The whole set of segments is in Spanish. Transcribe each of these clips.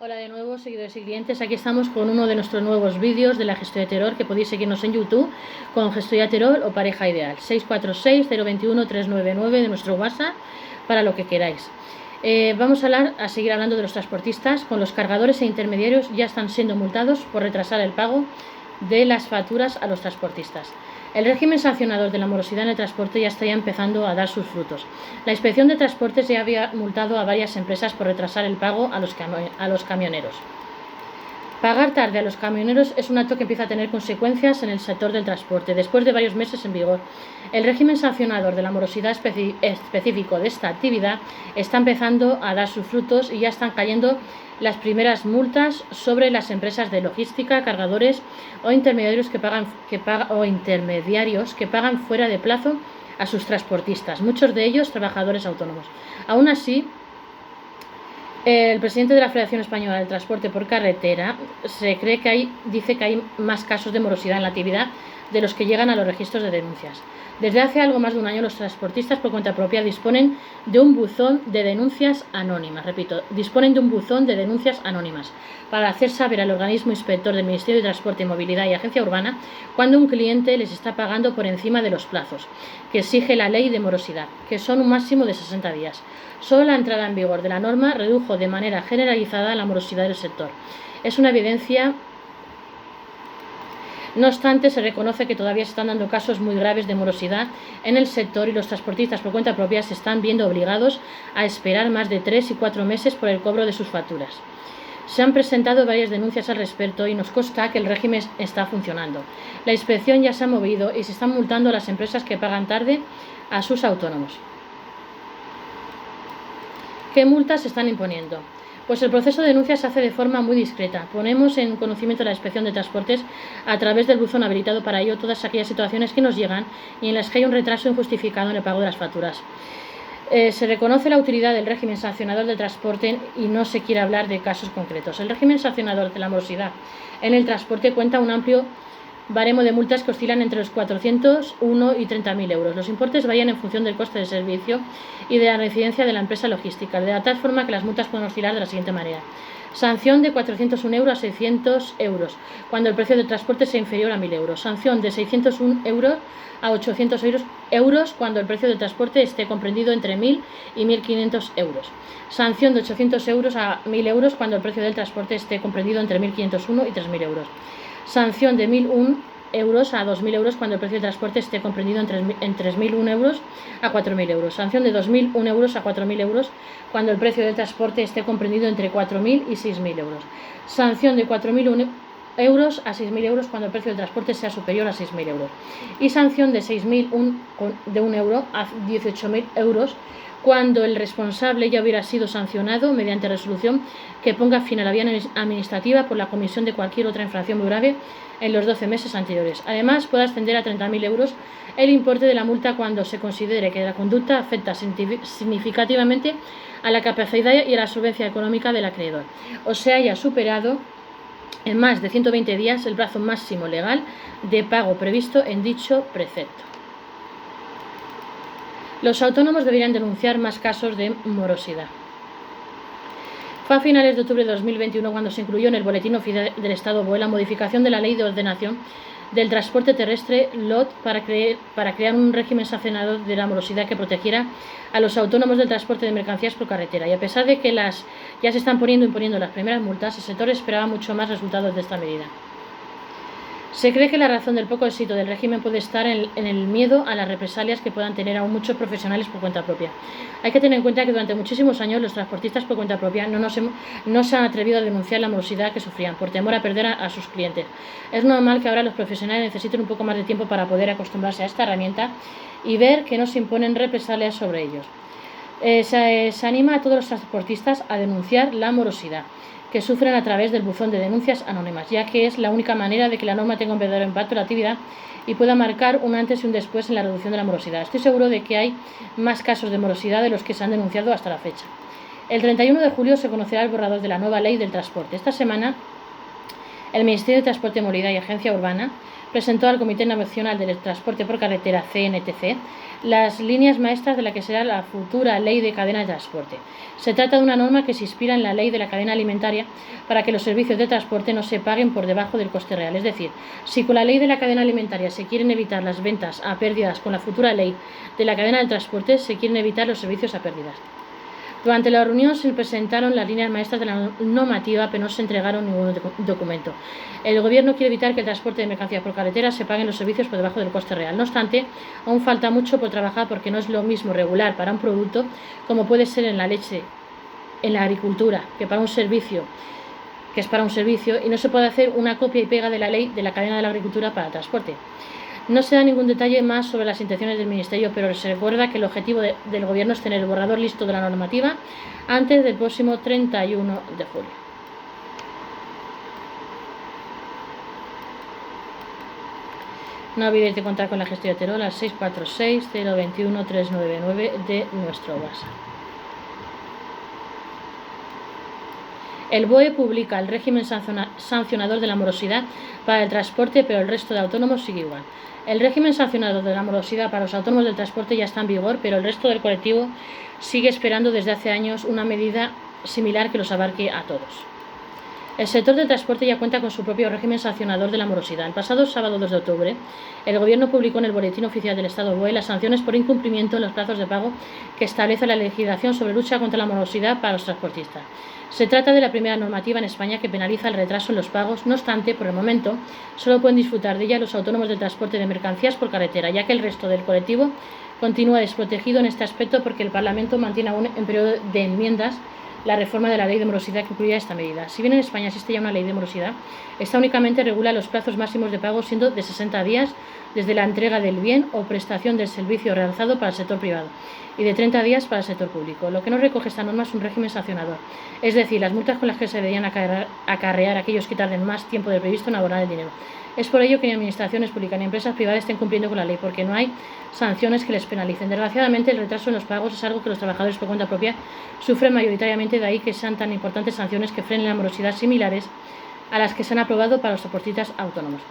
Hola de nuevo, seguidores y clientes. Aquí estamos con uno de nuestros nuevos vídeos de la Gestoría Terol, que podéis seguirnos en YouTube con Gestoría Terol o Pareja Ideal. 646-021-399 de nuestro WhatsApp para lo que queráis. Vamos a seguir hablando de los transportistas. Con los cargadores e intermediarios ya están siendo multados por retrasar el pago de las facturas a los transportistas. El régimen sancionador de la morosidad en el transporte ya está empezando a dar sus frutos. La Inspección de Transportes ya había multado a varias empresas por retrasar el pago a los camioneros. Pagar tarde a los camioneros es un acto que empieza a tener consecuencias en el sector del transporte. Después de varios meses en vigor, el régimen sancionador de la morosidad específico de esta actividad está empezando a dar sus frutos y ya están cayendo las primeras multas sobre las empresas de logística, cargadores o intermediarios que pagan fuera de plazo a sus transportistas, muchos de ellos trabajadores autónomos. Aún así, el presidente de la Federación Española del Transporte por Carretera dice que hay más casos de morosidad en la actividad de los que llegan a los registros de denuncias. Desde hace algo más de un año, los transportistas por cuenta propia disponen de un buzón de denuncias anónimas. Repito, disponen de un buzón de denuncias anónimas para hacer saber al organismo inspector del Ministerio de Transporte y Movilidad y Agencia Urbana cuando un cliente les está pagando por encima de los plazos que exige la ley de morosidad, que son un máximo de 60 días. Solo la entrada en vigor de la norma redujo de manera generalizada la morosidad del sector. Es una evidencia. No obstante, se reconoce que todavía se están dando casos muy graves de morosidad en el sector y los transportistas por cuenta propia se están viendo obligados a esperar más de 3 y 4 meses por el cobro de sus facturas. Se han presentado varias denuncias al respecto y nos consta que el régimen está funcionando. La inspección ya se ha movido y se están multando a las empresas que pagan tarde a sus autónomos. ¿Qué multas se están imponiendo? Pues el proceso de denuncia se hace de forma muy discreta. Ponemos en conocimiento de la Inspección de Transportes a través del buzón habilitado para ello todas aquellas situaciones que nos llegan y en las que hay un retraso injustificado en el pago de las facturas. Se reconoce la utilidad del régimen sancionador del transporte y no se quiere hablar de casos concretos. El régimen sancionador de la morosidad en el transporte cuenta un amplio baremo de multas que oscilan entre los 401 y 30.000 euros. Los importes varían en función del coste del servicio y de la residencia de la empresa logística, de tal forma que las multas pueden oscilar de la siguiente manera. Sanción de 401 euros a 600 euros, cuando el precio del transporte sea inferior a 1.000 euros. Sanción de 601 euros a 800 euros, cuando el precio del transporte esté comprendido entre 1.000 y 1.500 euros. Sanción de 800 euros a 1.000 euros, cuando el precio del transporte esté comprendido entre 1.501 y 3.000 euros. Sanción de 1.001 euros a 2.000 euros cuando el precio de transporte esté comprendido en 3.001 euros a 4.000 euros. Sanción de 2.001 euros a 4.000 euros cuando el precio del transporte esté comprendido entre 4.000 y 6.000 euros. Sanción de 4.001 euros a 6.000 euros cuando el precio del transporte sea superior a 6.000 euros. Y sanción de 6.001 de 1 euro a 18.000 euros cuando el responsable ya hubiera sido sancionado mediante resolución que ponga fin a la vía administrativa por la comisión de cualquier otra infracción muy grave en los 12 meses anteriores. Además, puede ascender a 30.000 euros el importe de la multa cuando se considere que la conducta afecta significativamente a la capacidad y a la solvencia económica del acreedor, o se haya superado en más de 120 días el plazo máximo legal de pago previsto en dicho precepto. Los autónomos deberían denunciar más casos de morosidad. Fue a finales de octubre de 2021 cuando se incluyó en el Boletín Oficial del Estado BOE la modificación de la Ley de Ordenación del Transporte Terrestre LOT para crear un régimen sancionador de la morosidad que protegiera a los autónomos del transporte de mercancías por carretera. Y a pesar de que ya se están imponiendo las primeras multas, el sector esperaba mucho más resultados de esta medida. Se cree que la razón del poco éxito del régimen puede estar en el miedo a las represalias que puedan tener aún muchos profesionales por cuenta propia. Hay que tener en cuenta que durante muchísimos años los transportistas por cuenta propia no se han atrevido a denunciar la morosidad que sufrían por temor a perder a sus clientes. Es normal que ahora los profesionales necesiten un poco más de tiempo para poder acostumbrarse a esta herramienta y ver que no se imponen represalias sobre ellos. Se anima a todos los transportistas a denunciar la morosidad que sufren a través del buzón de denuncias anónimas, ya que es la única manera de que la norma tenga un verdadero impacto en la actividad y pueda marcar un antes y un después en la reducción de la morosidad. Estoy seguro de que hay más casos de morosidad de los que se han denunciado hasta la fecha. El 31 de julio se conocerá el borrador de la nueva ley del transporte. Esta semana El Ministerio de Transporte, Movilidad y Agencia Urbana presentó al Comité Nacional del Transporte por Carretera, CNTC, las líneas maestras de la que será la futura Ley de Cadena de Transporte. Se trata de una norma que se inspira en la Ley de la Cadena Alimentaria para que los servicios de transporte no se paguen por debajo del coste real. Es decir, si con la Ley de la Cadena Alimentaria se quieren evitar las ventas a pérdidas, con la futura Ley de la Cadena del Transporte se quieren evitar los servicios a pérdidas. Durante la reunión se presentaron las líneas maestras de la normativa, pero no se entregaron ningún documento. El Gobierno quiere evitar que el transporte de mercancías por carretera se paguen los servicios por debajo del coste real. No obstante, aún falta mucho por trabajar porque no es lo mismo regular para un producto como puede ser en la leche, en la agricultura, que es para un servicio, y no se puede hacer una copia y pega de la ley de la cadena de la agricultura para el transporte. No se da ningún detalle más sobre las intenciones del Ministerio, pero se recuerda que el objetivo del Gobierno es tener el borrador listo de la normativa antes del próximo 31 de julio. No olvidéis de contar con la gestión de Terol al 646-021-399 de nuestro WhatsApp. El BOE publica el régimen sancionador de la morosidad para el transporte, pero el resto de autónomos sigue igual. El régimen sancionador de la morosidad para los autónomos del transporte ya está en vigor, pero el resto del colectivo sigue esperando desde hace años una medida similar que los abarque a todos. El sector del transporte ya cuenta con su propio régimen sancionador de la morosidad. El pasado sábado 2 de octubre, el Gobierno publicó en el Boletín Oficial del Estado BOE las sanciones por incumplimiento en los plazos de pago que establece la legislación sobre lucha contra la morosidad para los transportistas. Se trata de la primera normativa en España que penaliza el retraso en los pagos. No obstante, por el momento, solo pueden disfrutar de ella los autónomos del transporte de mercancías por carretera, ya que el resto del colectivo continúa desprotegido en este aspecto porque el Parlamento mantiene aún en periodo de enmiendas la reforma de la ley de morosidad que incluía esta medida. Si bien en España existe ya una ley de morosidad, esta únicamente regula los plazos máximos de pago, siendo de 60 días desde la entrega del bien o prestación del servicio realizado para el sector privado y de 30 días para el sector público. Lo que no recoge esta norma es un régimen sancionador, es decir, las multas con las que se deberían acarrear aquellos que tarden más tiempo del previsto en abonar el dinero. Es por ello que ni administraciones públicas ni empresas privadas estén cumpliendo con la ley, porque no hay sanciones que les penalicen. Desgraciadamente, el retraso en los pagos es algo que los trabajadores por cuenta propia sufren mayoritariamente, de ahí que sean tan importantes sanciones que frenen la morosidad similares a las que se han aprobado para los transportistas autónomos.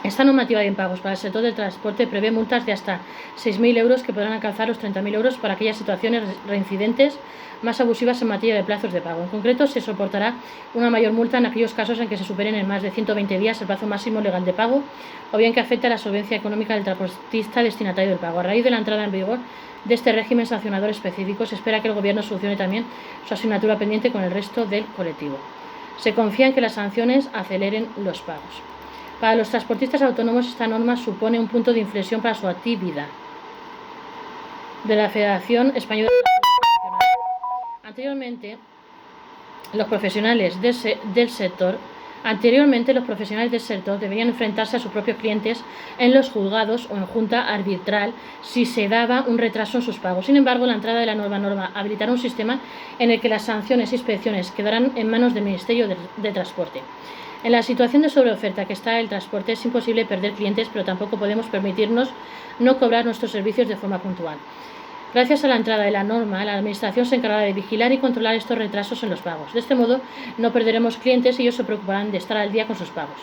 Esta normativa de impagos para el sector del transporte prevé multas de hasta 6.000 euros que podrán alcanzar los 30.000 euros para aquellas situaciones reincidentes más abusivas en materia de plazos de pago. En concreto, se soportará una mayor multa en aquellos casos en que se superen en más de 120 días el plazo máximo legal de pago o bien que afecte a la solvencia económica del transportista destinatario del pago. A raíz de la entrada en vigor de este régimen sancionador específico, se espera que el Gobierno solucione también su asignatura pendiente con el resto del colectivo. Se confía en que las sanciones aceleren los pagos. Para los transportistas autónomos, esta norma supone un punto de inflexión para su actividad. De la Federación Española de Transporte Nacional. Anteriormente, los profesionales del sector deberían enfrentarse a sus propios clientes en los juzgados o en junta arbitral si se daba un retraso en sus pagos. Sin embargo, la entrada de la nueva norma habilitará un sistema en el que las sanciones e inspecciones quedarán en manos del Ministerio de Transporte. En la situación de sobreoferta que está el transporte es imposible perder clientes, pero tampoco podemos permitirnos no cobrar nuestros servicios de forma puntual. Gracias a la entrada de la norma, la Administración se encargará de vigilar y controlar estos retrasos en los pagos. De este modo, no perderemos clientes y ellos se preocuparán de estar al día con sus pagos.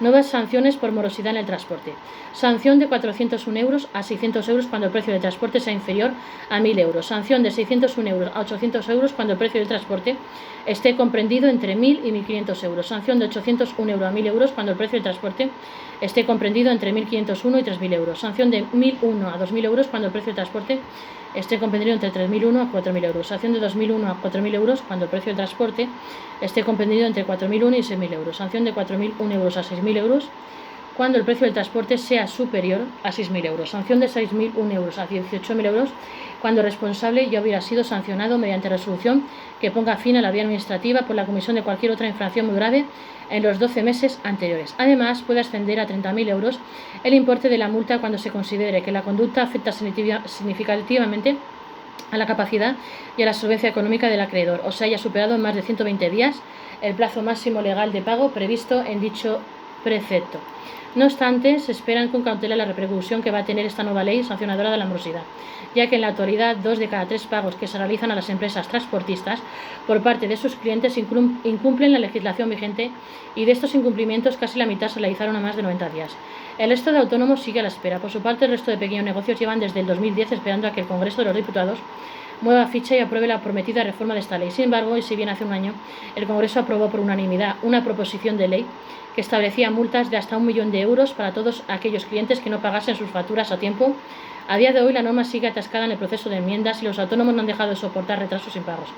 Nuevas sanciones por morosidad en el transporte. Sanción de 401 euros a 600 euros cuando el precio del transporte sea inferior a 1.000 euros. Sanción de 601 euros a 800 euros cuando el precio del transporte esté comprendido entre 1.000 y 1.500 euros. Sanción de 801 euros a 1.000 euros cuando el precio del transporte esté comprendido entre 1.501 y 3.000 euros. Sanción de 1.001 a 2.000 euros cuando el precio del transporte esté comprendido entre 3.001 a 4.000 euros. Sanción de 2.001 a 4.000 euros cuando el precio del transporte esté comprendido entre 4.001 y 6.000 euros. Sanción de 4.001 euros a 6.000 euros cuando el precio del transporte sea superior a 6.000 euros. Sanción de 6.001 euros a 18.000 euros cuando el responsable ya hubiera sido sancionado mediante resolución que ponga fin a la vía administrativa por la comisión de cualquier otra infracción muy grave en los 12 meses anteriores. Además, puede ascender a 30.000 euros el importe de la multa cuando se considere que la conducta afecta significativamente a la capacidad y a la solvencia económica del acreedor o se haya superado en más de 120 días el plazo máximo legal de pago previsto en dicho precepto. No obstante, se espera con cautela la repercusión que va a tener esta nueva ley sancionadora de la morosidad, ya que en la actualidad 2 de cada 3 pagos que se realizan a las empresas transportistas por parte de sus clientes incumplen la legislación vigente, y de estos incumplimientos casi la mitad se realizaron a más de 90 días. El resto de autónomos sigue a la espera. Por su parte, el resto de pequeños negocios llevan desde el 2010 esperando a que el Congreso de los Diputados mueva ficha y apruebe la prometida reforma de esta ley. Sin embargo, y si bien hace un año el Congreso aprobó por unanimidad una proposición de ley que establecía multas de hasta 1 millón de euros para todos aquellos clientes que no pagasen sus facturas a tiempo, a día de hoy la norma sigue atascada en el proceso de enmiendas y los autónomos no han dejado de soportar retrasos sin pagos.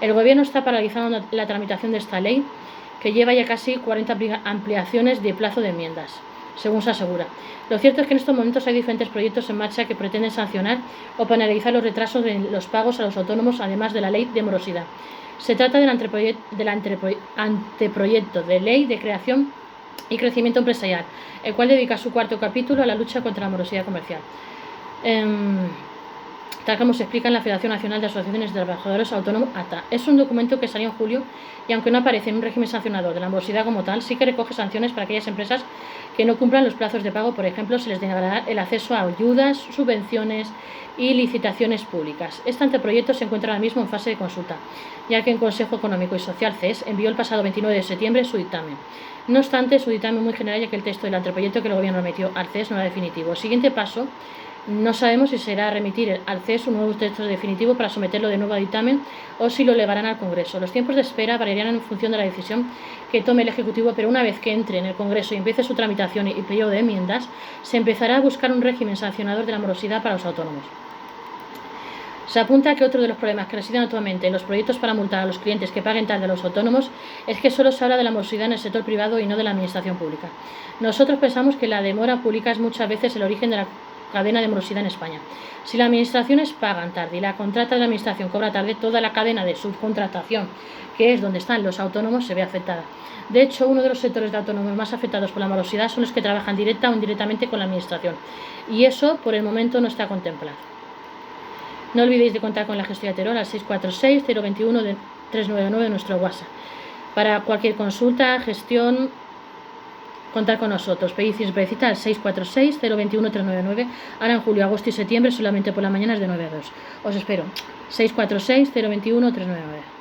El Gobierno está paralizando la tramitación de esta ley, que lleva ya casi 40 ampliaciones de plazo de enmiendas, según se asegura. Lo cierto es que en estos momentos hay diferentes proyectos en marcha que pretenden sancionar o penalizar los retrasos de los pagos a los autónomos, además de la ley de morosidad. Se trata del anteproyecto de ley de creación y crecimiento empresarial, el cual dedica su 4º capítulo a la lucha contra la morosidad comercial. Tal como se explica en la Federación Nacional de Asociaciones de Trabajadores Autónomos, ATA. Es un documento que salió en julio y, aunque no aparece en un régimen sancionador de la morosidad como tal, sí que recoge sanciones para aquellas empresas que no cumplan los plazos de pago. Por ejemplo, se les denegará el acceso a ayudas, subvenciones y licitaciones públicas. Este anteproyecto se encuentra ahora mismo en fase de consulta, ya que el Consejo Económico y Social CES envió el pasado 29 de septiembre su dictamen. No obstante, su dictamen muy general, ya que el texto del anteproyecto que el Gobierno remitió al CES no era definitivo. El siguiente paso, no sabemos si será remitir al CES un nuevo texto definitivo para someterlo de nuevo a dictamen o si lo elevarán al Congreso. Los tiempos de espera variarán en función de la decisión que tome el Ejecutivo, pero una vez que entre en el Congreso y empiece su tramitación y periodo de enmiendas, se empezará a buscar un régimen sancionador de la morosidad para los autónomos. Se apunta que otro de los problemas que residen actualmente en los proyectos para multar a los clientes que paguen tarde a los autónomos es que solo se habla de la morosidad en el sector privado y no de la administración pública. Nosotros pensamos que la demora pública es muchas veces el origen de la cadena de morosidad en España. Si las administraciones pagan tarde y la contrata de la administración cobra tarde, toda la cadena de subcontratación, que es donde están los autónomos, se ve afectada. De hecho, uno de los sectores de autónomos más afectados por la morosidad son los que trabajan directa o indirectamente con la administración, y eso por el momento no está contemplado. No olvidéis de contar con la gestoría Terol al 646-021-399 de nuestro WhatsApp. Para cualquier consulta, gestión, contar con nosotros. Pedid cita al 646-021-399. Ahora en julio, agosto y septiembre solamente por las mañanas de 9 a 2. Os espero. 646-021-399.